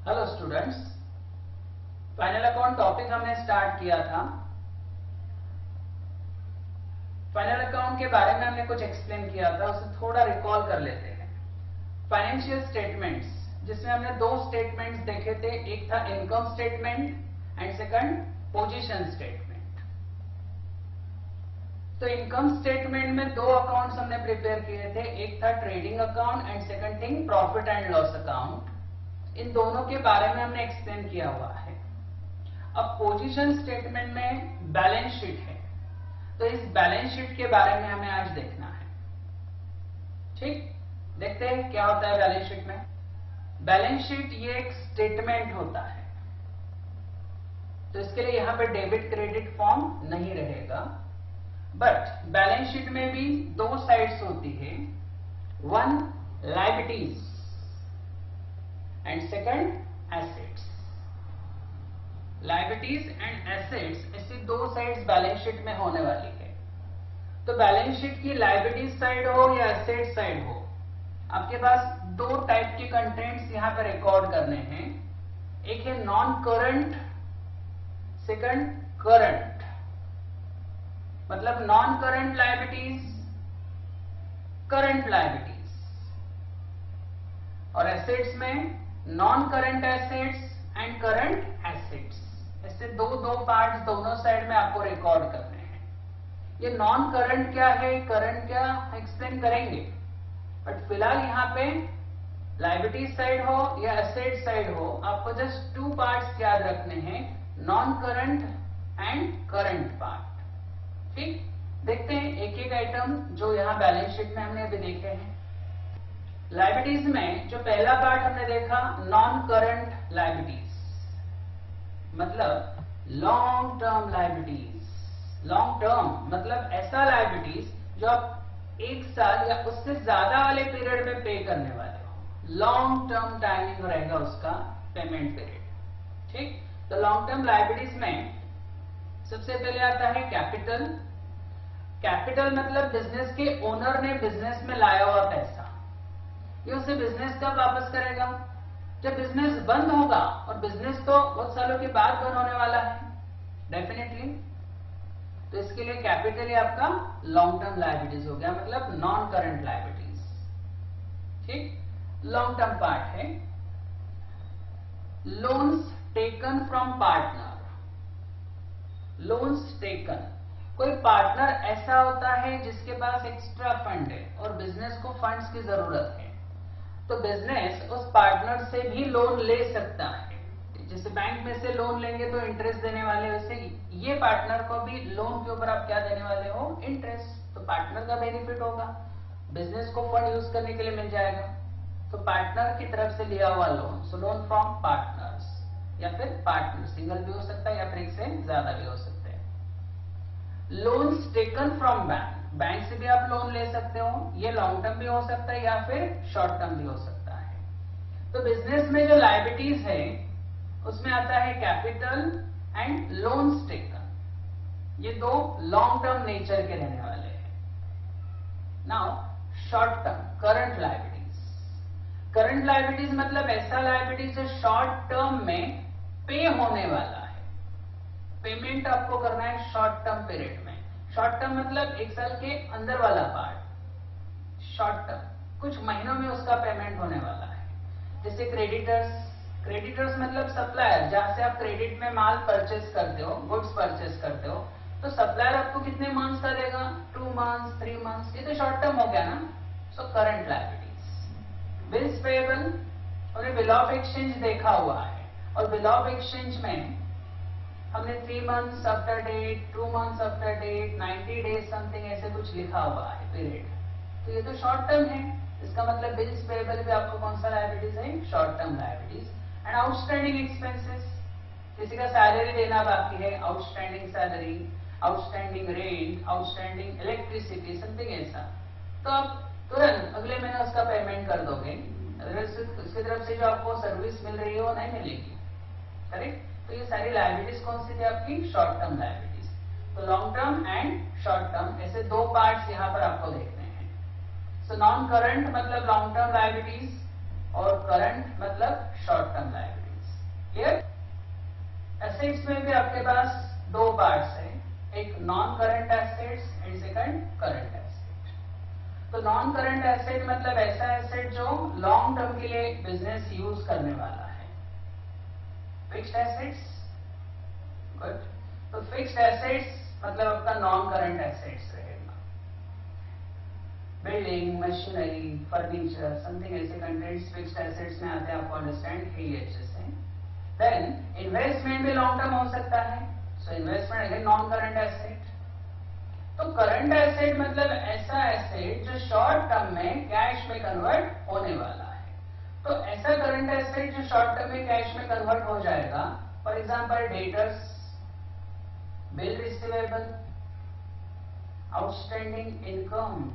Hello students, final account topic हमने start किया था। फाइनल अकाउंट के बारे में हमने कुछ एक्सप्लेन किया था, उसे थोड़ा रिकॉल कर लेते हैं। फाइनेंशियल स्टेटमेंट्स, जिसमें हमने दो स्टेटमेंट्स देखे थे, एक था income statement and second position statement. तो इनकम स्टेटमेंट में दो अकाउंट्स हमने प्रिपेयर किए थे, एक था trading account and second thing profit and loss account. इन दोनों के बारे में हमने एक्सप्लेन किया हुआ है। अब पोजीशन स्टेटमेंट में बैलेंस शीट है, तो इस बैलेंस शीट के बारे में हमें आज देखना है। ठीक, देखते हैं क्या होता है बैलेंस शीट में। बैलेंस शीट ये एक स्टेटमेंट होता है, तो इसके लिए यहां पे डेबिट क्रेडिट फॉर्म नहीं रहेगा, बट बैलेंस शीट में भी दो साइड्स होती है, one liabilities and second assets. Liabilities and assets, ऐसी दो साइड्स बैलेंस शीट में होने वाली है। तो बैलेंस शीट की लायबिलिटीज साइड हो या एसेट साइड हो, आपके पास दो टाइप के कंटेंट्स यहां पर रिकॉर्ड करने हैं। एक है नॉन करंट, सेकंड करंट। मतलब non current liabilities, current liabilities, और एसेट्स में non current assets and current assets. ऐसे दो दो पार्ट्स दोनों साइड में आपको रिकॉर्ड करने हैं। ये नॉन करंट क्या है, करंट क्या, एक्सप्लेन करेंगे, बट फिलहाल यहां पे लायबिलिटीज साइड हो या एसेट साइड हो, आपको जस्ट टू पार्ट्स याद रखने हैं, non current and current part. ठीक, देखते हैं एक एक आइटम जो यहां बैलेंस शीट में हमने अभी देखे हैं। लायबिलिटीज में जो पहला पार्ट हमने देखा, नॉन करंट लायबिलिटीज, मतलब long term liabilities. Long term मतलब ऐसा लायबिलिटीज जो आप एक साल या उससे ज्यादा वाले पीरियड में पे करने वाले हो। लॉन्ग टर्म टाइमिंग रहेगा उसका पेमेंट पीरियड। ठीक, तो लॉन्ग टर्म लायबिलिटीज में सबसे पहले आता है कैपिटल। कैपिटल मतलब बिजनेस के ओनर ने बिजनेस में लाया हुआ पैसा, ये उसे बिजनेस कब वापस करेगा, जब बिजनेस बंद होगा, और बिजनेस तो बहुत सालों के बाद बंद होने वाला है डेफिनेटली। तो इसके लिए कैपिटल ही आपका लॉन्ग टर्म लायबिलिटीज हो गया, मतलब नॉन करंट लायबिलिटीज। ठीक, लॉन्ग टर्म पार्ट है loans taken from partner. Loans taken, कोई पार्टनर ऐसा होता है जिसके पास एक्स्ट्रा फंड है और बिजनेस को फंड्स की जरूरत है, तो बिजनेस उस पार्टनर से भी लोन ले सकता है। जैसे बैंक में से लोन लेंगे तो इंटरेस्ट देने वाले, वैसे ये पार्टनर को भी लोन के ऊपर आप क्या देने वाले हो, इंटरेस्ट। तो पार्टनर का बेनिफिट होगा, बिजनेस को फंड यूज करने के लिए मिल जाएगा। तो पार्टनर की तरफ से लिया हुआ loan, so loan from partners, या फिर पार्टनर सिंगल भी हो सकता है या फिर एक से ज्यादा भी हो सकता है। Loans taken from bank, bank से भी आप लोन ले सकते हो, ये लॉन्ग टर्म भी हो सकता है या फिर शॉर्ट टर्म भी हो सकता है। तो बिजनेस में जो लायबिलिटीज है उसमें आता है कैपिटल एंड लोन्स टेकन, ये दो लॉन्ग टर्म नेचर के रहने वाले हैं। Now short term current liabilities. Current liabilities मतलब ऐसा लायबिलिटीज जो शॉर्ट टर्म में पे होने वाला है, पेमेंट आपको करना है शॉर्ट टर्म पीरियड में। शॉर्ट टर्म मतलब एक साल के अंदर वाला पार्ट, शॉर्ट टर्म कुछ महीनों में उसका पेमेंट होने वाला है। जैसे क्रेडिटर्स, क्रेडिटर्स मतलब सप्लायर, जहां से आप क्रेडिट में माल परचेस करते हो, गुड्स परचेस करते हो, तो सप्लायर आपको कितने मंथ्स का देगा, 2 मंथ्स 3 मंथ्स, ये तो शॉर्ट टर्म हो गया ना। So current liabilities. Bills payable, उन्हें बिल ऑफ एक्सचेंज देखा हुआ है, और बिल ऑफ एक्सचेंज में हमने 3 months after date, 2 months after date, 90 days something ऐसे कुछ लिखा हुआ है पीरियड, तो ये तो शॉर्ट टर्म है। इसका मतलब बिल्स पेएबल भी आपको कौन सा लायबिलिटीज है, short term liabilities. And outstanding expenses, किसी का सैलरी देना बाकी है, outstanding salary, outstanding rent, outstanding electricity, something ऐसा, तो आप तुरंत अगले महीने उसका पेमेंट कर दोगे, उसकी तरफ से जो आपको सर्विस मिल रही है वो नहीं मिलेगी, करेक्ट। तो ये सारी लायबिलिटीज कौन सी थी आपकी, शॉर्ट टर्म लायबिलिटीज। तो long term and short term, ऐसे दो पार्ट्स यहां पर आपको देखने हैं। सो नॉन करंट मतलब लॉन्ग टर्म लायबिलिटीज, और करंट मतलब short term liabilities. Clear? Assets में भी आपके पास दो पार्ट्स हैं, एक non current assets and second current asset. तो नॉन करंट एसेट मतलब ऐसा एसेट जो लॉन्ग टर्म के लिए बिजनेस यूज करने वाला है। Fixed assets, good. तो फिक्स्ड एसेट्स मतलब आपका नॉन करंट एसेट्स रहेगा। बिल्डिंग, मशीनरी, फर्नीचर, समथिंग ऐसे कंटेंट्स फिक्स्ड एसेट्स में आते हैं, आपको अंडरस्टैंड किए अच्छे से। देन इन्वेस्टमेंट भी लॉन्ग टर्म हो सकता है, so investment again non current asset. तो करंट एसेट मतलब ऐसा एसेट जो शॉर्ट टर्म में कैश में कन्वर्ट होने वाला है। तो ऐसा करंट एसेट जो शॉर्ट टर्म में कैश में कन्वर्ट हो जाएगा, for example debtors, bill receivable, outstanding income,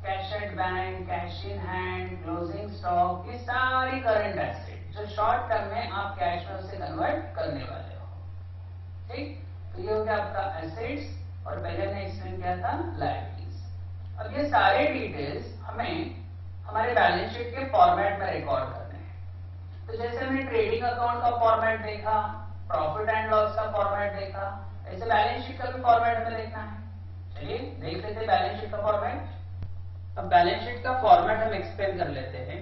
cash at bank, cash in hand, closing stock, ये सारी करंट एसेट जो शॉर्ट टर्म में आप कैश में उसे कन्वर्ट करने वाले हो। ठीक, तो ये हो गया आपका एसेट्स और पहले हमने एक्सप्लेन किया था लायबिलिटीज। अब ये सारे डिटेल्स हमें हमारे बैलेंस शीट के फॉर्मेट में रिकॉर्ड करने हैं। तो जैसे हमने ट्रेडिंग अकाउंट का फॉर्मेट देखा, प्रॉफिट एंड लॉस का फॉर्मेट देखा, ऐसे बैलेंस शीट का भी फॉर्मेट में देखना है। चलिए देख लेते हैं बैलेंस शीट का फॉर्मेट। अब बैलेंस शीट का फॉर्मेट हम एक्सप्लेन कर लेते हैं।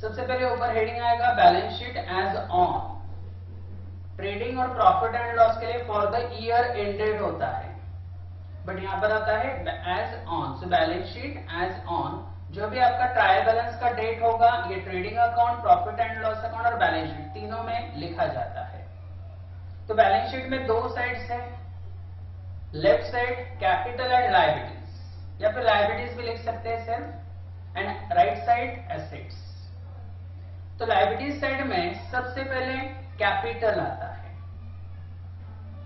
सबसे पहले ऊपर हेडिंग आएगा balance sheet as on. Trading और प्रॉफिट एंड लॉस के लिए फॉर द ईयर एंडेड होता है, बट यहां पर आता है as on. So balance sheet as on, जो भी आपका ट्रायल बैलेंस का डेट होगा, ये trading account, profit and loss account और बैलेंस शीट तीनों में लिखा जाता है। तो बैलेंस शीट में दो साइड्स है, left side capital and liabilities, या फिर लायबिलिटीज भी लिख सकते हैं सिर्फ, एंड राइट साइड एसेट्स। तो लायबिलिटीज साइड में सबसे पहले कैपिटल आता है।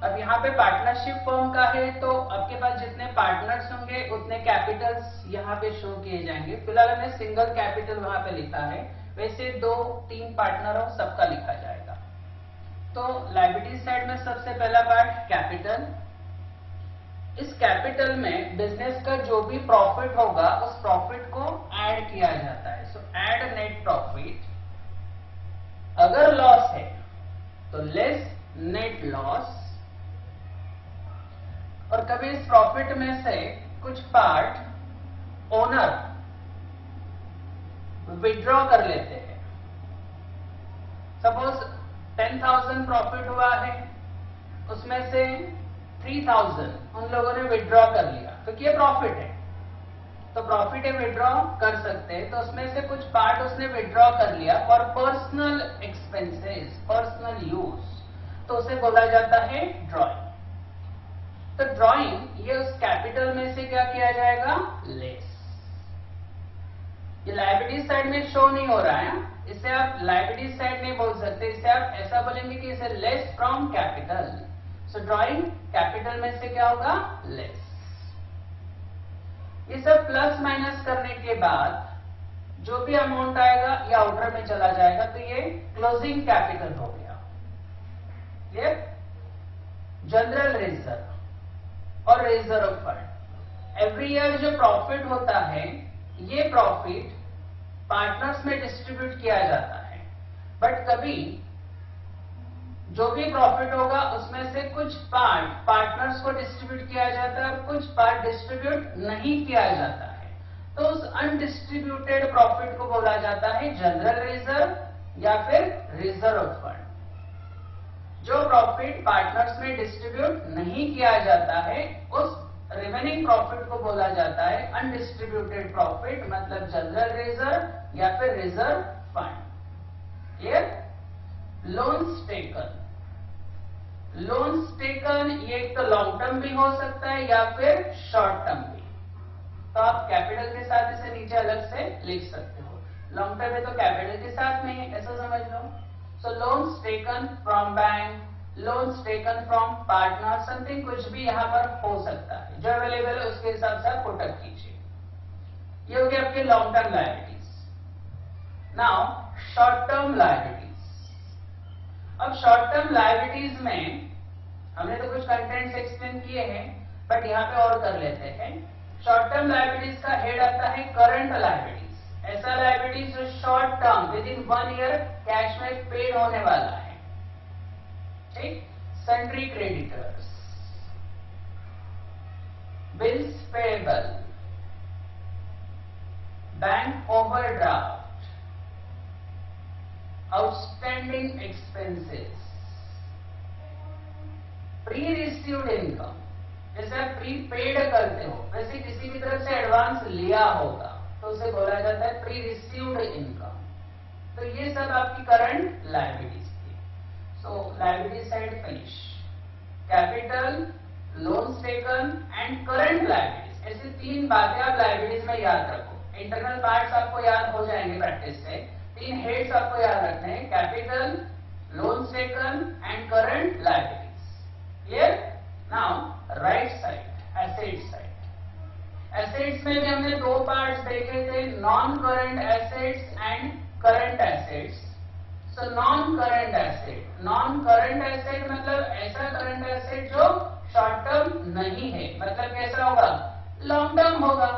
अब यहाँ पे पार्टनरशिप फॉर्म का है, तो आपके पास जितने पार्टनर्स होंगे उतने कैपिटल्स यहाँ पे शो किए जाएंगे। फिलहाल हमने सिंगल कैपिटल वहां पे लिखा है, वैसे 2-3 पार्टनर हो सबका लिखा जाएगा। तो लायबिलिटी साइड में सबसे पहला पार्ट कैपिटल। इस कैपिटल में बिजनेस का जो भी प्रॉफिट होगा उस प्रॉफिट को ऐड किया जाता है। सो ऐड नेट प्रॉफिट। अगर लॉस है तो लेस नेट लॉस, और कभी इस प्रॉफिट में से कुछ पार्ट ओनर विड्रॉ कर लेते हैं। सपोज 10,000 प्रॉफिट हुआ है, उसमें से 3,000 उन लोगों ने विड्रॉ कर लिया, क्योंकि ये प्रॉफिट है, तो प्रॉफिट है विड्रॉ कर सकते हैं। तो उसमें से कुछ पार्ट उसने विड्रॉ कर लिया for personal expenses, personal use, तो उसे बोला जाता है ड्रॉइंग। तो ड्रॉइंग ये उस कैपिटल में से क्या किया जाएगा, लेस। ये लायबिलिटी साइड में शो नहीं हो रहा है, इसे आप लायबिलिटी साइड नहीं बोल सकते, इसे आप ऐसा बोलेंगे कि इसे less from capital. So drawing capital में से क्या होगा, लेस। ये सब प्लस माइनस करने के बाद जो भी अमाउंट आएगा ये आउटर में चला जाएगा, तो ये क्लोजिंग कैपिटल हो गया। क्लियर? जनरल रिजर्व और रिजर्व फंड, एवरी ईयर जो प्रॉफिट होता है ये प्रॉफिट पार्टनर्स में डिस्ट्रीब्यूट किया जाता है, बट कभी जो भी प्रॉफिट होगा उसमें से कुछ पार्ट पार्टनर्स को डिस्ट्रीब्यूट किया जाता है और कुछ पार्ट डिस्ट्रीब्यूट नहीं किया जाता है। तो उस अनडिस्ट्रीब्यूटेड प्रॉफिट को बोला जाता है जनरल रिजर्व या फिर रिजर्व फंड। जो प्रॉफिट पार्टनर्स में डिस्ट्रीब्यूट नहीं किया जाता है उस रिमेनिंग प्रॉफिट को बोला जाता है अनडिस्ट्रीब्यूटेड प्रॉफिट, मतलब जनरल रिजर्व या फिर reserve fund. Clear? Loans taken, loans taken ये एक तो लॉन्ग टर्म भी हो सकता है या फिर शॉर्ट टर्म भी, तो आप कैपिटल के साथ इसे नीचे अलग से लिख सकते हो। लॉन्ग टर्म है तो कैपिटल के साथ में ही, ऐसा समझ लो। So loans taken from bank, loans taken from partner, something कुछ भी यहां पर हो सकता है, जो अवेलेबल है उसके हिसाब से आप पुटअप कीजिए। ये हो गया आपके long term liabilities. Now short term liabilities. अब शॉर्ट टर्म लायबिलिटीज में हमने तो कुछ कंटेंट्स एक्सप्लेन किए हैं, बट यहां पे और कर लेते हैं। शॉर्ट टर्म लायबिलिटीज का हेड आता है करंट लायबिलिटीज ऐसा लायबिलिटीज जो short term with in 1 year cash में पेड होने वाला है, ठीक। Sundry creditors, bills payable, bank overdraft, outstanding expenses, pre received income, जैसे आप प्रीपेड करते हो वैसे किसी की तरफ से एडवांस लिया होगा तो उसे बोला जाता है प्री रिसीव्ड इनकम। तो ये सब आपकी करंट लायबिलिटीज थी। So liability side finish. Capital, loans taken and current liabilities, ऐसी 3 बातें आप लायबिलिटीज में याद रखो। इंटरनल पार्ट्स आपको याद हो जाएंगे प्रैक्टिस से। 3 हेड्स आपको याद रखने हैं, capital, loans taken and current liabilities. Clear? Now right side, asset side. Assets में भी हमने 2 पार्ट्स देखे थे, non current assets and current assets. So non current asset, non current asset मतलब ऐसा करंट एसेट जो शॉर्ट टर्म नहीं है, मतलब कैसा होगा, लॉन्ग टर्म होगा।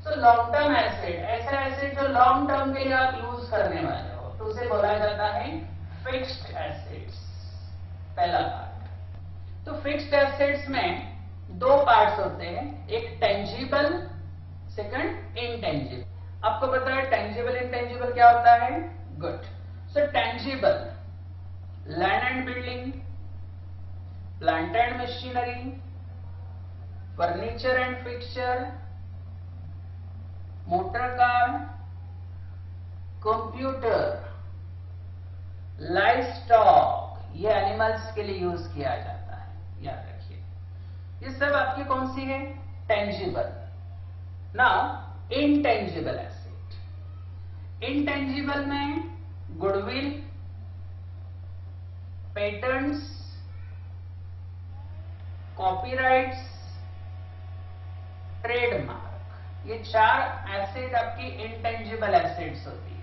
सो लॉन्ग टर्म एसेट, ऐसा एसेट जो लॉन्ग टर्म के लिए आप यूज करने वाले हो, तो उसे बोला जाता है फिक्स्ड एसेट्स, पहला पार्ट। तो फिक्स्ड एसेट्स में 2 पार्ट्स होते हैं, एक टेंजिबल, सेकंड इनटेंजिबल। आपको पता है टेंजिबल इनटेंजिबल क्या होता है? Good. So tangible, land and building, plant and machinery, furniture and fixture, motor car, computer, live stock, ये एनिमल्स के लिए यूज किया जाता है, याद रखिए। ये सब आपकी कौन सी है? Tangible. Now intangible asset. Intangible में गुडविल, पेटेंट्स, कॉपीराइट्स, ट्रेडमार्क, ये 4 एसेट आपकी इनटेंजिबल एसेट्स होती है।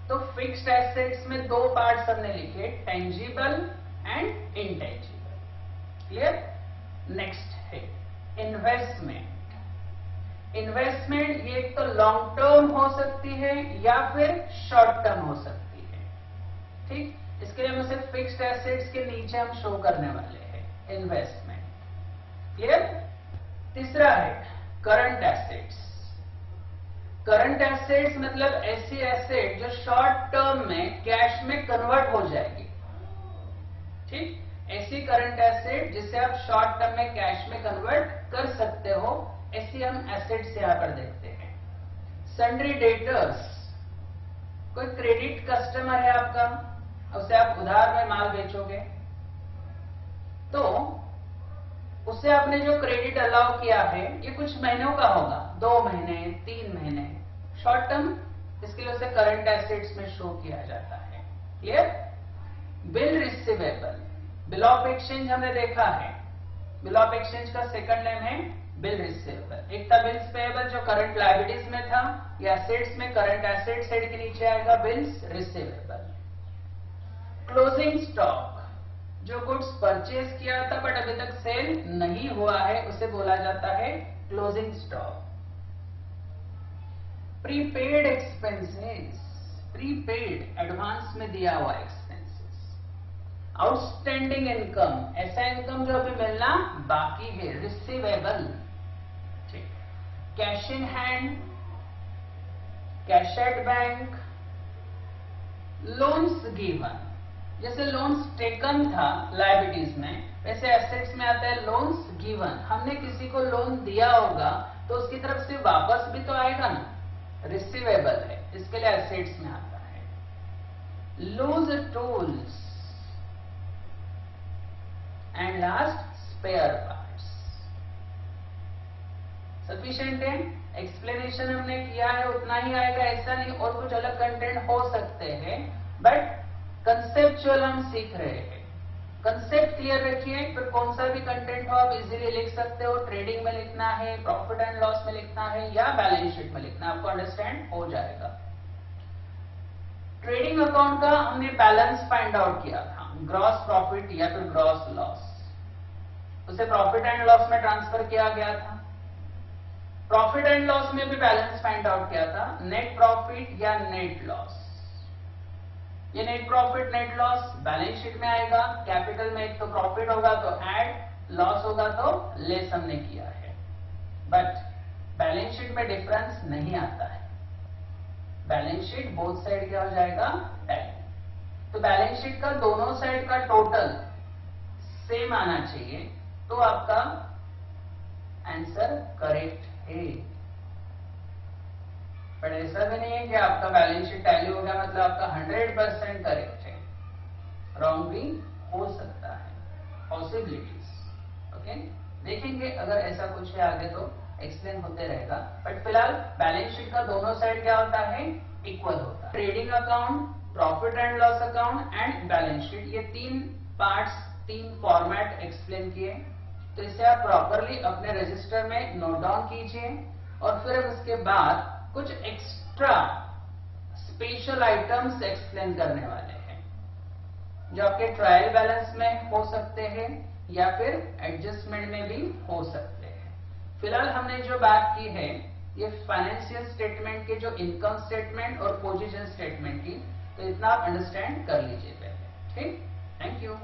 तो फिक्स्ड एसेट्स में 2 पार्ट्स हमने लिखे, tangible and intangible. Clear? Next है इन्वेस्टमेंट। इन्वेस्टमेंट ये तो लॉन्ग टर्म हो सकती है या फिर शॉर्ट टर्म हो सकती है, ठीक। इसके लिए हम सिर्फ फिक्स्ड एसेट्स के नीचे हम शो करने वाले हैं इन्वेस्टमेंट। क्लियर? तीसरा है करंट एसेट्स। करंट एसेट्स मतलब ऐसी एसेट जो शॉर्ट टर्म में कैश में कन्वर्ट हो जाएगी, ठीक। ऐसी करंट एसेट जिसे आप शॉर्ट टर्म में कैश में कन्वर्ट कर सकते हो, ऐसी हम एसेट्स यहां पर देखते हैं। सन्ड्री डेटर्स, कोई क्रेडिट कस्टमर है आपका, उसे आप उधार में माल बेचोगे, तो उसे आपने जो क्रेडिट अलाउ किया है ये कुछ महीनों का होगा, 2 महीने, 3 महीने, शॉर्ट टर्म, इसके लिए उसे करंट एसेट्स में शो किया जाता है। Clear? Bill receivable, bill of exchange हमने देखा है, बिल ऑफ एक्सचेंज का सेकंड नेम है बिल रिसीवेबल। एक था बिल्स पेएबल जो करंट लायबिलिटीज में था, या एसेट्स में करंट एसेट्स हेड के नीचे आएगा बिल्स रिसीवेबल। क्लोजिंग स्टॉक, जो गुड्स परचेज किया था बट अभी तक सेल नहीं हुआ है, उसे बोला जाता है closing stock. Prepaid expenses, prepaid advance में दिया हुआ एक्सपेंसेस। आउटस्टैंडिंग इनकम, ऐसा इनकम जो अभी मिलना बाकी है, रिसीवेबल, ठीक। Cash in hand, cash at bank, loans given, जैसे लोन्स टेकन था लायबिलिटीज में, वैसे एसेट्स में आता है लोन्स गिवन। हमने किसी को लोन दिया होगा तो उसकी तरफ से वापस भी तो आएगा ना, रिसीवेबल है, इसके लिए एसेट्स में आता है। Loose tools and last spare parts. Sufficient है? एक्सप्लेनेशन हमने किया है, उतना ही आएगा ऐसा नहीं, और कुछ अलग कंटेंट हो सकते हैं, बट कंसेप्चुअल हम सीख रहे हैं। कंसेप्ट क्लियर रखिए, फिर कौन सा भी कंटेंट हो आप इजीली लिख सकते हो। ट्रेडिंग में लिखना है, प्रॉफिट एंड लॉस में लिखना है, या बैलेंस शीट में लिखना, आपको अंडरस्टैंड हो जाएगा। ट्रेडिंग अकाउंट का हमने बैलेंस फाइंड आउट किया था, ग्रॉस प्रॉफिट या फिर ग्रॉस लॉस, उसे प्रॉफिट एंड लॉस में ट्रांसफर किया गया था। प्रॉफिट एंड लॉस में भी बैलेंस फाइंड आउट किया था, नेट प्रॉफिट या नेट लॉस। ये net profit net loss balance sheet में आएगा। कैपिटल में एक तो प्रॉफिट होगा तो ऐड, लॉस होगा तो लेस हमने किया है, बट बैलेंस शीट में डिफरेंस नहीं आता है। बैलेंस शीट बोथ साइड क्या हो जाएगा, टैली। तो बैलेंस शीट का दोनों साइड का टोटल सेम आना चाहिए तो आपका आंसर करेक्ट है। पर ऐसा भी नहीं है कि आपका बैलेंस शीट टैली हो गया मतलब आपका 100% करेक्ट है, रॉन्ग भी हो सकता है, पॉसिबिलिटीज। ओके, देखेंगे अगर ऐसा कुछ है आगे तो एक्सप्लेन होते रहेगा, बट फिलहाल बैलेंस शीट का दोनों साइड क्या होता है, इक्वल होता है। Trading account, profit and loss account and balance sheet, ये तीन पार्ट्स, तीन फॉर्मेट एक्सप्लेन किए। तो इसे आप प्रॉपरली अपने रजिस्टर में नोट डाउन कीजिए और फिर उसके बाद कुछ एक्स्ट्रा स्पेशल आइटम्स एक्सप्लेन करने वाले हैं जो आपके ट्रायल बैलेंस में हो सकते हैं या फिर एडजस्टमेंट में भी हो सकते हैं। फिलहाल हमने जो बात की है ये फाइनेंशियल स्टेटमेंट के, जो इनकम स्टेटमेंट और पोजीशन स्टेटमेंट की, तो इतना आप अंडरस्टैंड कर लीजिए पहले। ठीक, थैंक यू।